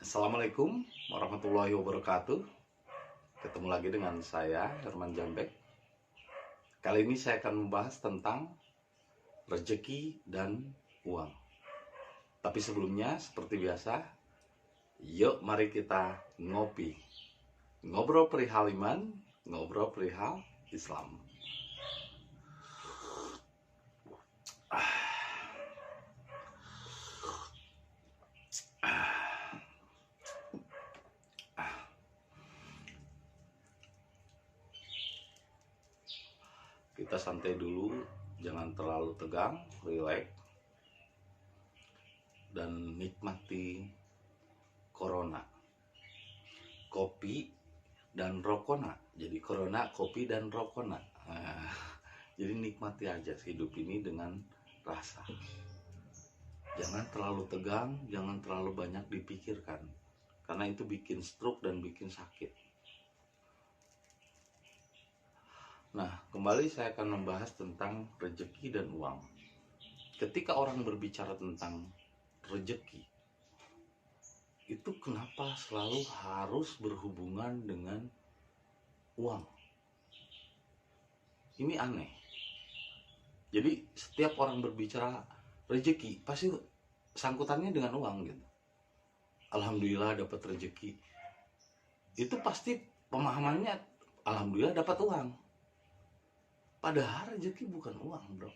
Assalamualaikum warahmatullahi wabarakatuh. Ketemu lagi dengan saya, Herman Jambek. Kali ini saya akan membahas tentang rezeki dan uang. Tapi sebelumnya, seperti biasa, yuk mari kita ngopi. Ngobrol perihal iman, ngobrol perihal Islam. Kita santai dulu, jangan terlalu tegang, rileks, dan nikmati corona, kopi dan rokona. Jadi corona, kopi dan rokona. Jadi nikmati aja hidup ini dengan rasa. Jangan terlalu tegang, jangan terlalu banyak dipikirkan, karena itu bikin stroke dan bikin sakit. Nah, kembali saya akan membahas tentang rezeki dan uang. Ketika orang berbicara tentang rezeki, itu kenapa selalu harus berhubungan dengan uang? Ini aneh. Jadi setiap orang berbicara rezeki pasti sangkutannya dengan uang gitu. Alhamdulillah dapat rezeki. Itu pasti pemahamannya alhamdulillah dapat uang. Padahal rezeki bukan uang, bro.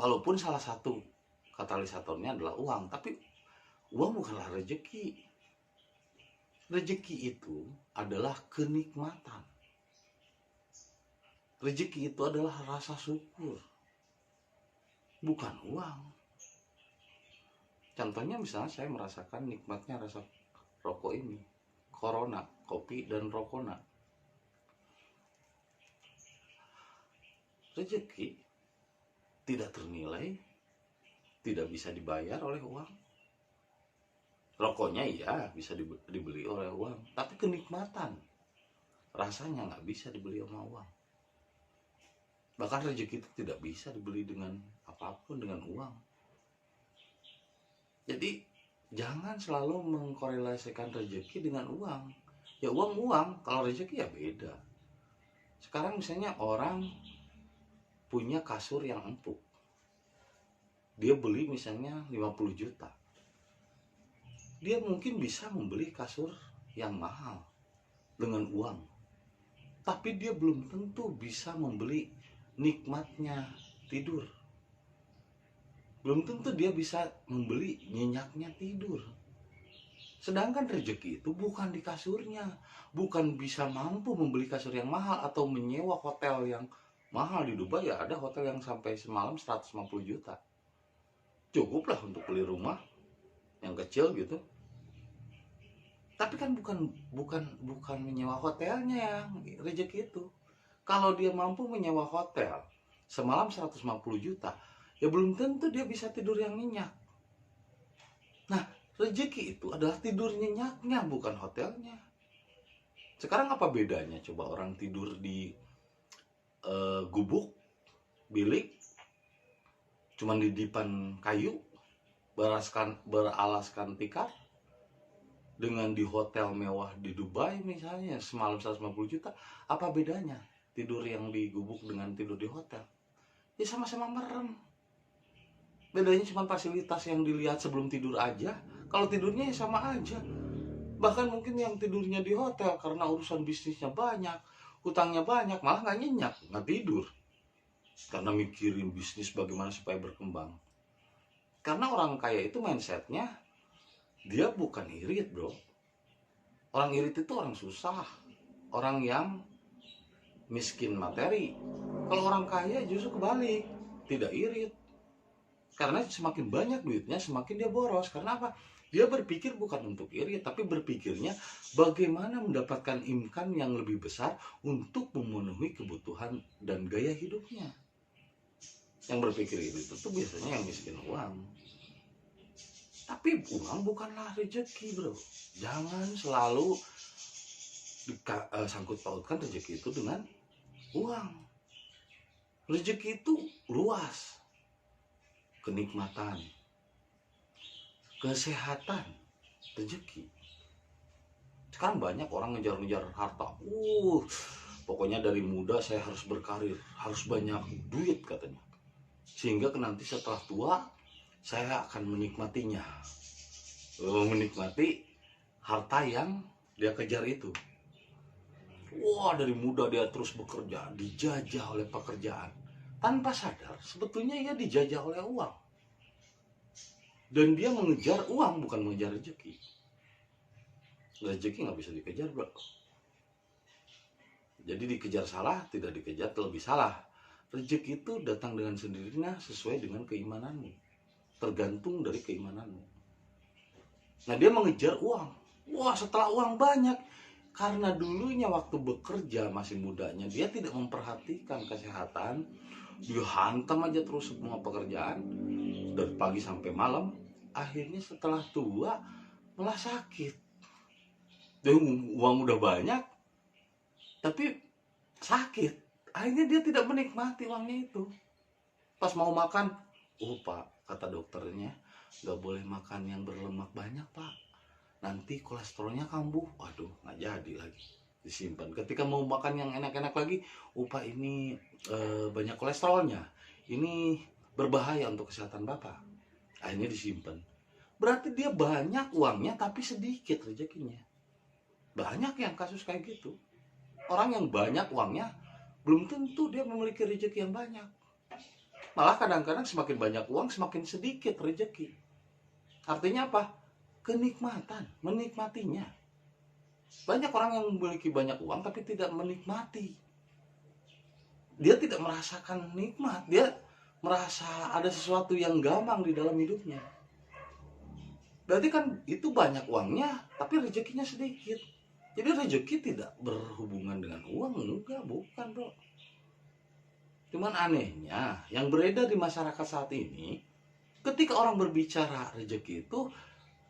Walaupun salah satu katalisatornya adalah uang, tapi uang bukanlah rezeki. Rezeki itu adalah kenikmatan. Rezeki itu adalah rasa syukur, bukan uang. Contohnya misalnya saya merasakan nikmatnya rasa rokok ini, corona, kopi dan rokona. Rezeki tidak ternilai, tidak bisa dibayar oleh uang. Rokoknya iya bisa dibeli oleh uang, tapi kenikmatan rasanya nggak bisa dibeli sama uang. Bahkan rezeki itu tidak bisa dibeli dengan apapun, dengan uang. Jadi jangan selalu mengkorelasikan rezeki dengan uang. Ya uang, kalau rezeki ya beda. Sekarang misalnya orang punya kasur yang empuk, dia beli misalnya 50 juta, dia mungkin bisa membeli kasur yang mahal dengan uang, tapi dia belum tentu bisa membeli nikmatnya tidur. Belum tentu dia bisa membeli nyenyaknya tidur. Sedangkan rezeki itu bukan di kasurnya, bukan bisa mampu membeli kasur yang mahal atau menyewa hotel yang mahal. Di Dubai ya ada hotel yang sampai semalam 150 juta. Cukuplah untuk beli rumah yang kecil gitu. Tapi kan bukan menyewa hotelnya yang rezeki itu. Kalau dia mampu menyewa hotel semalam 150 juta, ya belum tentu dia bisa tidur yang nyenyak. Nah, rezeki itu adalah tidur nyenyaknya, bukan hotelnya. Sekarang apa bedanya coba orang tidur di gubuk, bilik, cuman di dipan kayu, beralaskan tikar, dengan di hotel mewah di Dubai misalnya semalam 150 juta. Apa bedanya tidur yang di gubuk dengan tidur di hotel? Ya sama-sama merem. Bedanya cuma fasilitas yang dilihat sebelum tidur aja. Kalau tidurnya ya sama aja. Bahkan mungkin yang tidurnya di hotel karena urusan bisnisnya banyak, hutangnya banyak, malah nggak nyenyak, nggak tidur, karena mikirin bisnis bagaimana supaya berkembang. Karena orang kaya itu mindsetnya, dia bukan irit, bro. Orang irit itu orang susah, orang yang miskin materi. Kalau orang kaya justru kebalik, tidak irit. Karena semakin banyak duitnya, semakin dia boros. Karena apa? Dia berpikir bukan untuk irit, tapi berpikirnya bagaimana mendapatkan income yang lebih besar untuk memenuhi kebutuhan dan gaya hidupnya. Yang berpikir itu tuh biasanya yang miskin uang. Tapi uang bukanlah rezeki, bro. Jangan selalu sangkut pautkan rezeki itu dengan uang. Rezeki itu luas. Kenikmatan, kesehatan, rezeki. Sekarang banyak orang ngejar-ngejar harta. Pokoknya dari muda saya harus berkarir, harus banyak duit katanya. Sehingga nanti setelah tua saya akan menikmatinya. Menikmati harta yang dia kejar itu. Wah, dari muda dia terus bekerja, dijajah oleh pekerjaan. Tanpa sadar, sebetulnya ia dijajah oleh uang. Dan dia mengejar uang, bukan mengejar rezeki. Rezeki nggak bisa dikejar, bro. Jadi dikejar salah, tidak dikejar lebih salah. Rezeki itu datang dengan sendirinya sesuai dengan keimananmu. Tergantung dari keimananmu. Nah, dia mengejar uang. Wah, setelah uang banyak. Karena dulunya waktu bekerja masih mudanya, dia tidak memperhatikan kesehatan. Dia hantam aja terus semua pekerjaan. Dari pagi sampai malam. Akhirnya setelah tua, malah sakit. Dan uang udah banyak, tapi sakit. Akhirnya dia tidak menikmati uangnya itu. Pas mau makan, Pak, kata dokternya, gak boleh makan yang berlemak banyak, Pak. Nanti kolesterolnya kambuh. Waduh, gak jadi lagi. Disimpan. Ketika mau makan yang enak-enak lagi, Pak, ini banyak kolesterolnya. Ini berbahaya untuk kesehatan Bapak. Akhirnya disimpan. Berarti dia banyak uangnya, tapi sedikit rezekinya. Banyak yang kasus kayak gitu. Orang yang banyak uangnya, belum tentu dia memiliki rezeki yang banyak. Malah kadang-kadang semakin banyak uang, semakin sedikit rezeki. Artinya apa? Kenikmatan, menikmatinya. Banyak orang yang memiliki banyak uang tapi tidak menikmati. Dia tidak merasakan nikmat. Dia merasa ada sesuatu yang gampang di dalam hidupnya. Berarti kan itu banyak uangnya, tapi rezekinya sedikit. Jadi rezeki tidak berhubungan dengan uang, enggak, bukan, bro. Cuman anehnya, yang beredar di masyarakat saat ini, ketika orang berbicara rezeki itu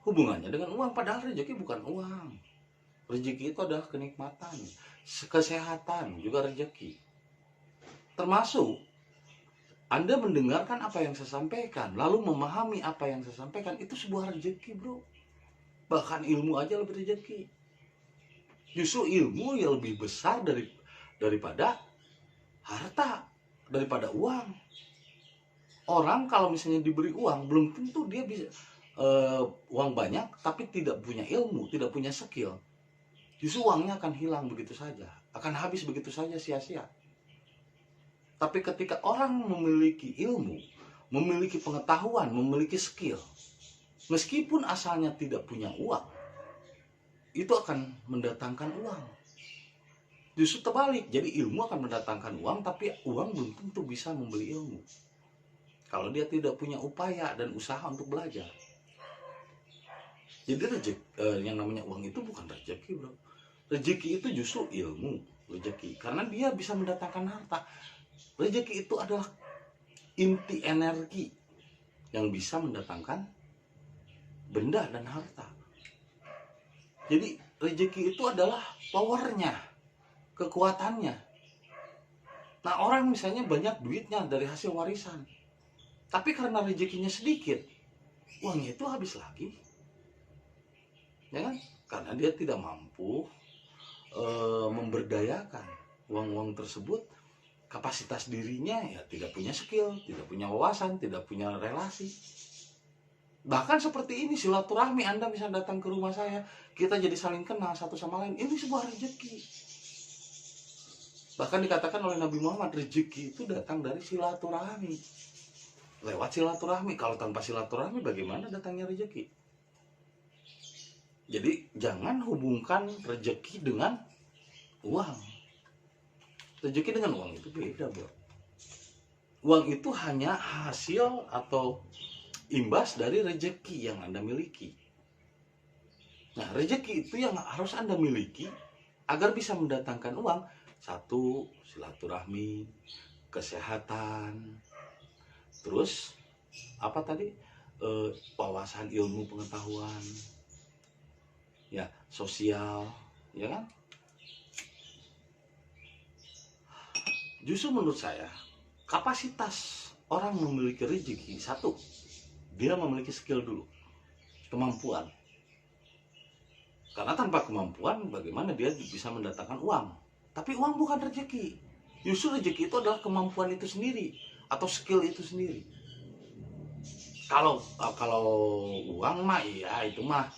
hubungannya dengan uang, padahal rezeki bukan uang. Rezeki itu adalah kenikmatan, kesehatan, juga rezeki. Termasuk Anda mendengarkan apa yang saya sampaikan, lalu memahami apa yang saya sampaikan, itu sebuah rezeki, bro. Bahkan ilmu aja lebih rezeki. Justru ilmu yang lebih besar daripada harta, daripada uang. Orang kalau misalnya diberi uang, belum tentu dia bisa uang banyak tapi tidak punya ilmu, tidak punya skill. Justru uangnya akan hilang begitu saja, akan habis begitu saja, sia-sia. Tapi ketika orang memiliki ilmu, memiliki pengetahuan, memiliki skill, meskipun asalnya tidak punya uang, itu akan mendatangkan uang. Justru terbalik, jadi ilmu akan mendatangkan uang, tapi uang belum tentu bisa membeli ilmu kalau dia tidak punya upaya dan usaha untuk belajar. Jadi yang namanya uang itu bukan rezeki, bro. Rezeki itu justru ilmu, rezeki, karena dia bisa mendatangkan harta. Rezeki itu adalah inti energi yang bisa mendatangkan benda dan harta. Jadi rezeki itu adalah powernya, kekuatannya. Nah, orang misalnya banyak duitnya dari hasil warisan, tapi karena rezekinya sedikit, uangnya itu habis lagi, ya kan? Karena dia tidak mampu memberdayakan uang-uang tersebut. Kapasitas dirinya ya tidak punya skill, tidak punya wawasan, tidak punya relasi. Bahkan seperti ini, silaturahmi, Anda bisa datang ke rumah saya, kita jadi saling kenal satu sama lain, ini sebuah rezeki. Bahkan dikatakan oleh Nabi Muhammad, rezeki itu datang dari silaturahmi. Lewat silaturahmi. Kalau tanpa silaturahmi, bagaimana datangnya rezeki? Jadi jangan hubungkan rezeki dengan uang. Rezeki dengan uang itu beda, bro. Uang itu hanya hasil atau imbas dari rezeki yang Anda miliki. Nah, rezeki itu yang harus Anda miliki agar bisa mendatangkan uang. Satu, silaturahmi, kesehatan, terus apa tadi? Wawasan, ilmu, pengetahuan, ya, sosial, ya kan? Justru menurut saya, kapasitas orang memiliki rezeki, satu, dia memiliki skill dulu, kemampuan. Karena tanpa kemampuan bagaimana dia bisa mendatangkan uang. Tapi uang bukan rezeki. Justru rezeki itu adalah kemampuan itu sendiri atau skill itu sendiri. Kalau uang mah ya itu mah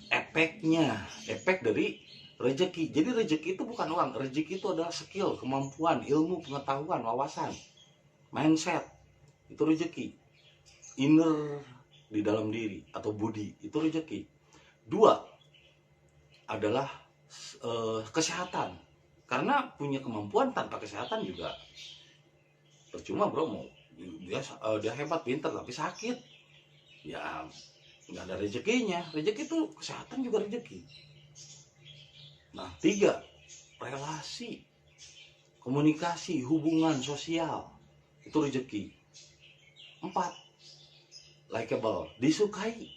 efeknya, efek dari rezeki. Jadi rezeki itu bukan uang, rezeki itu adalah skill, kemampuan, ilmu, pengetahuan, wawasan, mindset. Itu rezeki. Inner di dalam diri atau budi, itu rezeki. Dua adalah kesehatan. Karena punya kemampuan tanpa kesehatan juga percuma bro. Mau dia hebat pintar tapi sakit, ya nggak ada rezekinya. Rezeki itu kesehatan juga rezeki. Nah, tiga, relasi, komunikasi, hubungan sosial, itu rezeki. Empat, likable, disukai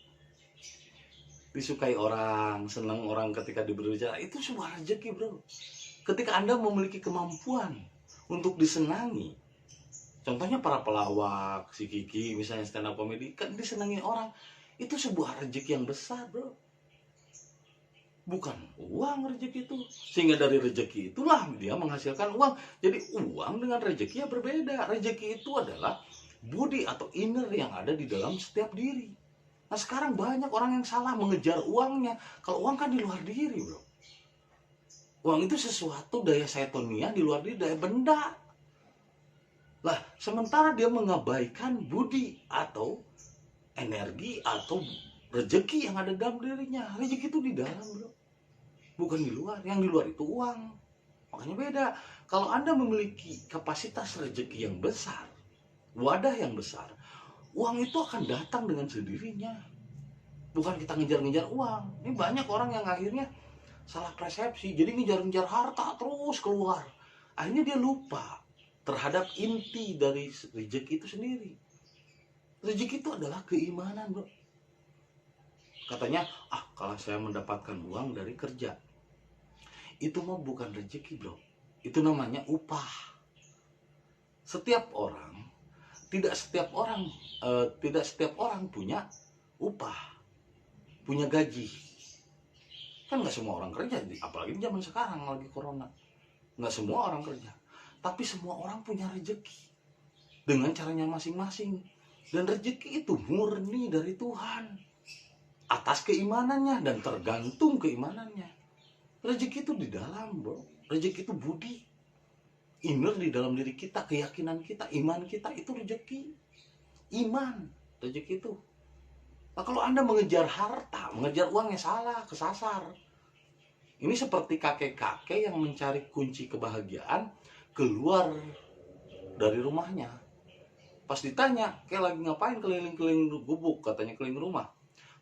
orang, senang orang ketika diberbicara, itu sebuah rezeki bro. Ketika Anda memiliki kemampuan untuk disenangi, contohnya para pelawak, si Kiki misalnya stand up comedy, kan disenangi orang, itu sebuah rezeki yang besar bro. Bukan uang rezeki itu. Sehingga dari rezeki itulah dia menghasilkan uang. Jadi uang dengan rezeki ya berbeda. Rezeki itu adalah budi atau inner yang ada di dalam setiap diri. Nah sekarang banyak orang yang salah mengejar uangnya. Kalau uang kan di luar diri bro. Uang itu sesuatu daya seitonia di luar diri, daya benda. Lah sementara dia mengabaikan budi atau energi atau rezeki yang ada dalam dirinya. Rezeki itu di dalam bro, bukan di luar. Yang di luar itu uang. Makanya beda. Kalau Anda memiliki kapasitas rezeki yang besar, wadah yang besar, uang itu akan datang dengan sendirinya. Bukan kita ngejar-ngejar uang. Ini banyak orang yang akhirnya salah persepsi. Jadi ngejar-ngejar harta terus keluar. Akhirnya dia lupa terhadap inti dari rezeki itu sendiri. Rezeki itu adalah keimanan bro. Katanya, kalau saya mendapatkan uang dari kerja, itu mah bukan rezeki bro. Itu namanya upah. Tidak setiap orang punya upah, punya gaji. Kan nggak semua orang kerja, apalagi zaman sekarang lagi corona. Nggak semua orang kerja, tapi semua orang punya rezeki dengan caranya masing-masing. Dan rezeki itu murni dari Tuhan atas keimanannya dan tergantung keimanannya. Rezeki itu di dalam bro. Rezeki itu budi, inner di dalam diri kita, keyakinan kita, iman kita, itu rezeki. Iman, rezeki itu. Nah, kalau Anda mengejar harta, mengejar uangnya salah, kesasar. Ini seperti kakek-kakek yang mencari kunci kebahagiaan keluar dari rumahnya. Pas ditanya, kayak lagi ngapain keliling-keliling gubuk, katanya keliling rumah.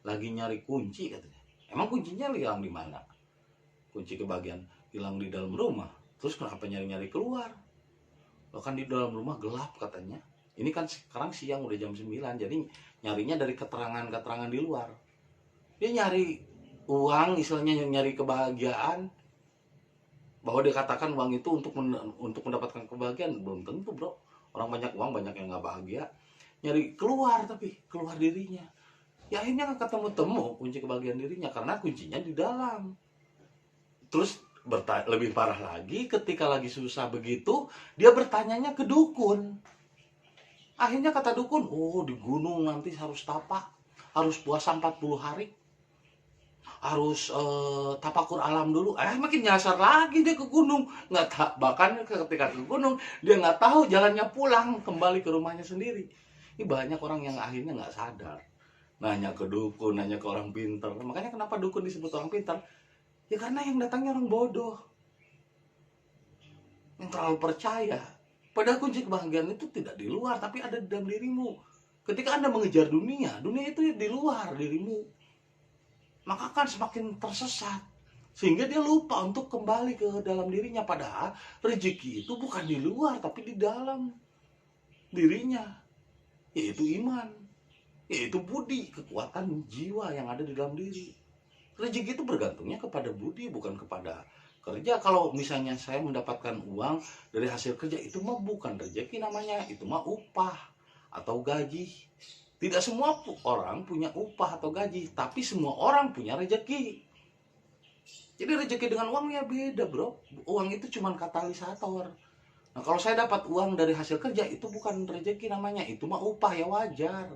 Lagi nyari kunci katanya. Emang kuncinya hilang di mana? Kunci kebahagiaan hilang di dalam rumah. Terus kenapa nyari-nyari keluar? Loh kan di dalam rumah gelap katanya. Ini kan sekarang siang udah jam 9, jadi nyarinya dari keterangan-keterangan di luar. Dia nyari uang, istilahnya nyari kebahagiaan. Bahwa dia katakan uang itu untuk mendapatkan kebahagiaan, belum tentu bro. Orang banyak uang, banyak yang gak bahagia. Nyari keluar, tapi keluar dirinya. Ya akhirnya gak ketemu-temu kunci kebahagiaan dirinya, karena kuncinya di dalam. Terus lebih parah lagi, ketika lagi susah begitu, dia bertanyanya ke dukun. Akhirnya kata dukun, di gunung nanti harus tapak, harus puasa 40 hari, harus tapakur alam dulu. Makin nyasar lagi dia ke gunung. Bahkan ketika ke gunung, dia nggak tahu jalannya pulang kembali ke rumahnya sendiri. Ini banyak orang yang akhirnya nggak sadar. Nanya ke dukun, nanya ke orang pintar. Makanya kenapa dukun disebut orang pintar? Ya karena yang datangnya orang bodoh, yang terlalu percaya. Padahal kunci kebahagiaan itu tidak di luar, tapi ada di dalam dirimu. Ketika Anda mengejar dunia itu di luar dirimu. Maka akan semakin tersesat. Sehingga dia lupa untuk kembali ke dalam dirinya. Padahal rezeki itu bukan di luar, tapi di dalam dirinya. Yaitu iman, yaitu budi, kekuatan jiwa yang ada di dalam diri. Rezeki itu bergantungnya kepada budi, bukan kepada kerja. Kalau misalnya saya mendapatkan uang dari hasil kerja, itu mah bukan rezeki namanya, itu mah upah atau gaji. Tidak semua orang punya upah atau gaji, tapi semua orang punya rezeki. Jadi rezeki dengan uang ya beda bro. Uang itu cuma katalisator. Nah kalau saya dapat uang dari hasil kerja, itu bukan rezeki namanya, itu mah upah, ya wajar.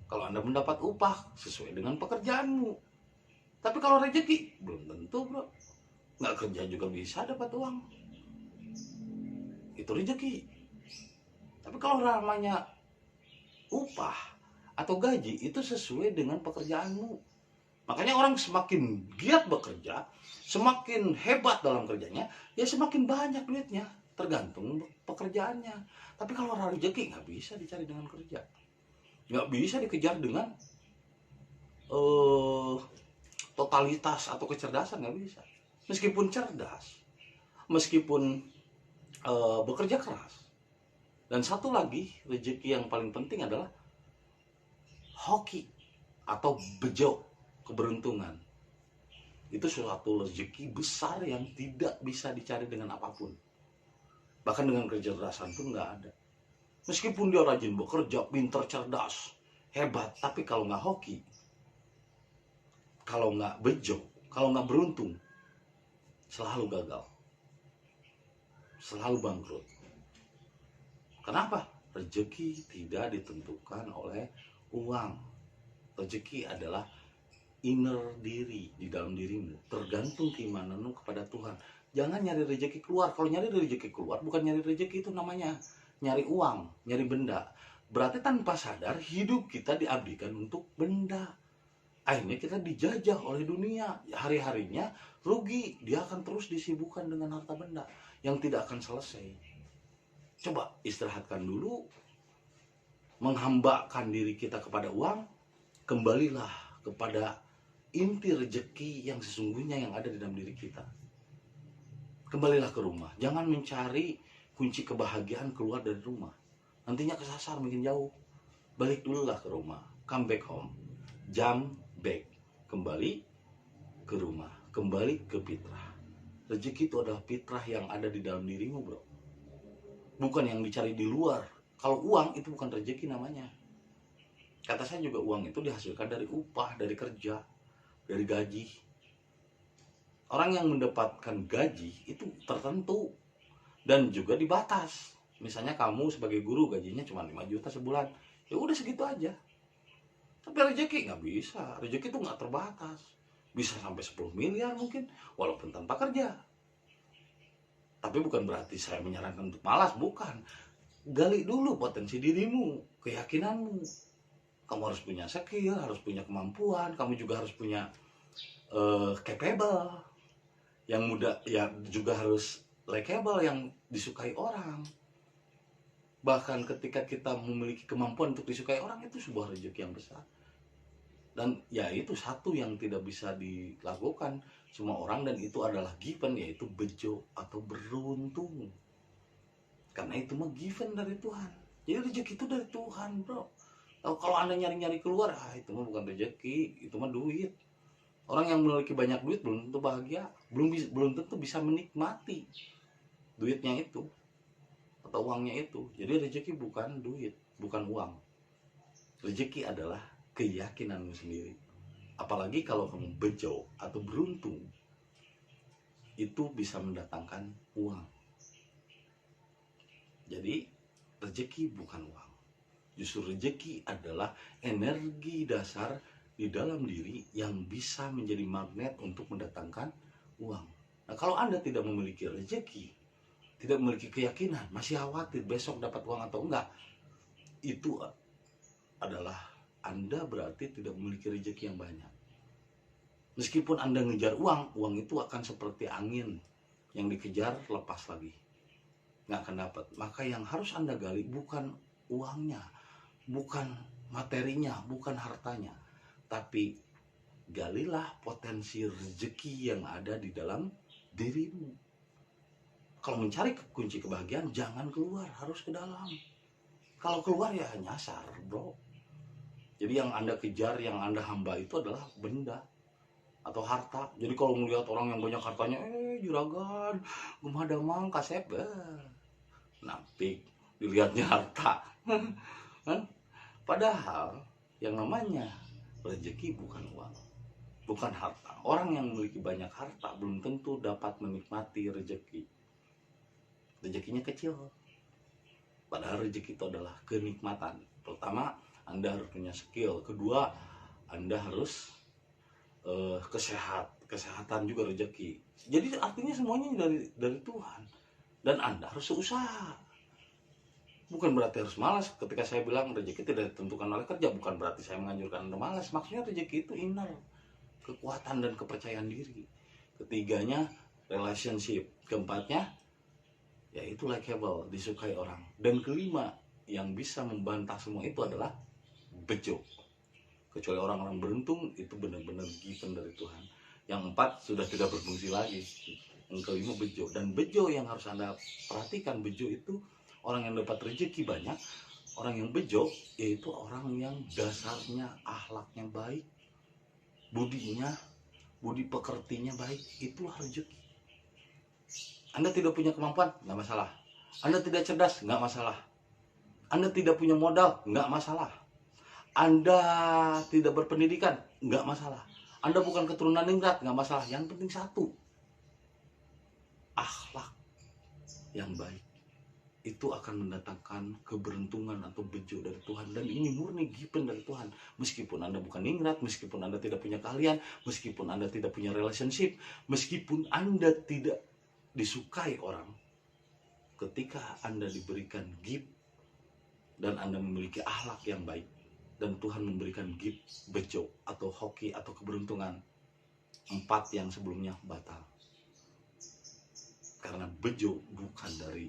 Kalau Anda mendapat upah sesuai dengan pekerjaanmu. Tapi kalau rezeki belum tentu bro. Nggak kerja juga bisa dapat uang, itu rezeki. Tapi kalau namanya upah atau gaji, itu sesuai dengan pekerjaanmu. Makanya orang semakin giat bekerja, semakin hebat dalam kerjanya, ya semakin banyak duitnya, tergantung pekerjaannya. Tapi kalau rezeki nggak bisa dicari dengan kerja, nggak bisa dikejar dengan totalitas atau kecerdasan, nggak bisa. Meskipun cerdas, meskipun bekerja keras. Dan satu lagi rezeki yang paling penting adalah hoki atau bejo, keberuntungan. Itu suatu rezeki besar yang tidak bisa dicari dengan apapun. Bahkan dengan kecerdasan pun nggak ada. Meskipun dia rajin bekerja, pintar, cerdas, hebat, tapi kalau nggak hoki, kalau nggak bejo, kalau nggak beruntung, selalu gagal, selalu bangkrut. Kenapa? Rezeki tidak ditentukan oleh uang. Rezeki adalah inner diri, di dalam dirimu, tergantung keimananmu kepada Tuhan. Jangan nyari rezeki keluar. Kalau nyari rezeki keluar, bukan nyari rezeki, itu namanya nyari uang, nyari benda. Berarti tanpa sadar hidup kita diabdikan untuk benda. Akhirnya kita dijajah oleh dunia. Hari-harinya rugi, dia akan terus disibukkan dengan harta benda yang tidak akan selesai. Coba istirahatkan dulu, menghambakan diri kita kepada uang, kembalilah kepada inti rezeki yang sesungguhnya yang ada di dalam diri kita. Kembalilah ke rumah, jangan mencari kunci kebahagiaan keluar dari rumah. Nantinya kesasar makin jauh. Balik dululah ke rumah, come back home, jump back, kembali ke rumah, kembali ke fitrah. Rezeki itu adalah fitrah yang ada di dalam dirimu bro, bukan yang dicari di luar. Kalau uang itu bukan rezeki namanya. Kata saya juga, uang itu dihasilkan dari upah, dari kerja, dari gaji. Orang yang mendapatkan gaji itu tertentu dan juga dibatas. Misalnya kamu sebagai guru gajinya cuma 5 juta sebulan, ya udah segitu aja. Tapi rezeki nggak bisa, rezeki itu nggak terbatas, bisa sampai 10 miliar mungkin, walaupun tanpa kerja. Tapi bukan berarti saya menyarankan untuk malas, bukan. Gali dulu potensi dirimu, keyakinanmu. Kamu harus punya skill, harus punya kemampuan, kamu juga harus punya capable, yang muda ya juga harus likable, yang disukai orang. Bahkan ketika kita memiliki kemampuan untuk disukai orang, itu sebuah rezeki yang besar. Dan ya itu satu yang tidak bisa dilakukan semua orang, dan itu adalah given, yaitu bejo atau beruntung. Karena itu mah given dari Tuhan. Jadi rezeki itu dari Tuhan bro. Kalau Anda nyari-nyari keluar, itu mah bukan rezeki, itu mah duit. Orang yang memiliki banyak duit belum tentu bahagia, belum tentu bisa menikmati duitnya itu atau uangnya itu. Jadi rezeki bukan duit, bukan uang. Rezeki adalah keyakinanmu sendiri. Apalagi kalau kamu bejo atau beruntung, itu bisa mendatangkan uang. Jadi rezeki bukan uang. Justru rezeki adalah energi dasar di dalam diri yang bisa menjadi magnet untuk mendatangkan uang. Nah, kalau Anda tidak memiliki rezeki, tidak memiliki keyakinan, masih khawatir besok dapat uang atau enggak, itu adalah Anda berarti tidak memiliki rezeki yang banyak. Meskipun Anda ngejar uang, uang itu akan seperti angin yang dikejar lepas lagi, nggak akan dapat. Maka yang harus Anda gali bukan uangnya, bukan materinya, bukan hartanya, tapi galilah potensi rezeki yang ada di dalam dirimu. Kalau mencari kunci kebahagiaan, jangan keluar, harus ke dalam. Kalau keluar ya nyasar bro. Jadi yang Anda kejar, yang Anda hamba itu adalah benda atau harta. Jadi kalau melihat orang yang banyak hartanya, juragan, rumah damang, kasep, napik, dilihatnya harta. Kan? Padahal yang namanya rezeki bukan uang. bukan harta. Orang yang memiliki banyak harta belum tentu dapat menikmati rezeki. Rezekinya kecil. Padahal rezeki itu adalah kenikmatan. Pertama, Anda harus punya skill. Kedua, Anda harus kesehatan juga rezeki. Jadi artinya semuanya dari Tuhan. Dan Anda harus usaha. Bukan berarti harus malas. Ketika saya bilang rezeki tidak ditentukan oleh kerja, bukan berarti saya menganjurkan Anda malas. Maksudnya rezeki itu inner, kekuatan dan kepercayaan diri. Ketiganya, relationship. Keempatnya, yaitu likable, disukai orang. Dan kelima, yang bisa membantah semua itu adalah bejo. Kecuali orang-orang beruntung, itu benar-benar given dari Tuhan. Yang empat sudah tidak berfungsi lagi. Yang kelima bejo. Dan bejo yang harus Anda perhatikan, bejo itu orang yang dapat rezeki banyak. Orang yang bejo yaitu orang yang dasarnya akhlaknya baik, budi pekertinya baik. Itulah rezeki. Anda tidak punya kemampuan, nggak masalah. Anda tidak cerdas, nggak masalah. Anda tidak punya modal, nggak masalah. Anda tidak berpendidikan, nggak masalah. Anda bukan keturunan ningrat, nggak masalah. Yang penting satu, akhlak yang baik. Itu akan mendatangkan keberuntungan atau bejo dari Tuhan. Dan ini murni given dari Tuhan. Meskipun Anda bukan ningrat, meskipun Anda tidak punya keahlian, meskipun Anda tidak punya relationship, meskipun Anda tidak disukai orang, ketika Anda diberikan gift dan Anda memiliki akhlak yang baik, dan Tuhan memberikan gift bejo atau hoki atau keberuntungan, empat yang sebelumnya batal. Karena bejo bukan dari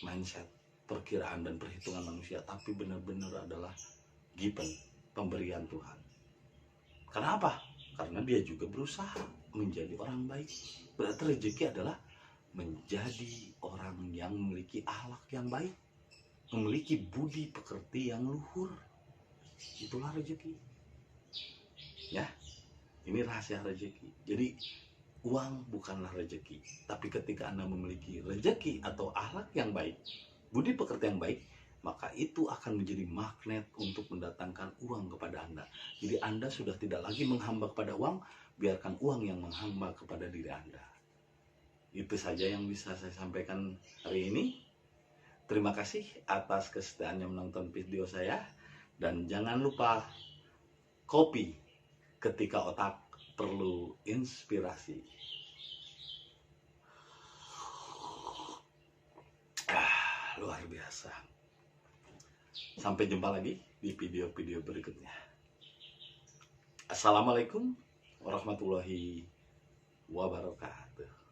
mindset, perkiraan dan perhitungan manusia, tapi benar-benar adalah given, pemberian Tuhan. Kenapa? Karena dia juga berusaha menjadi orang baik. Berarti rezeki adalah menjadi orang yang memiliki akhlak yang baik, memiliki budi pekerti yang luhur. Itulah rezeki. Ya, ini rahasia rezeki. Jadi uang bukanlah rezeki, tapi ketika Anda memiliki rezeki atau akhlak yang baik, budi pekerti yang baik, maka itu akan menjadi magnet untuk mendatangkan uang kepada Anda. Jadi Anda sudah tidak lagi menghamba kepada uang, biarkan uang yang menghamba kepada diri Anda. Itu saja yang bisa saya sampaikan hari ini. Terima kasih atas kesetiaannya menonton video saya. Dan jangan lupa kopi ketika otak perlu inspirasi. Luar biasa. Sampai jumpa lagi di video-video berikutnya. Assalamualaikum warahmatullahi wabarakatuh.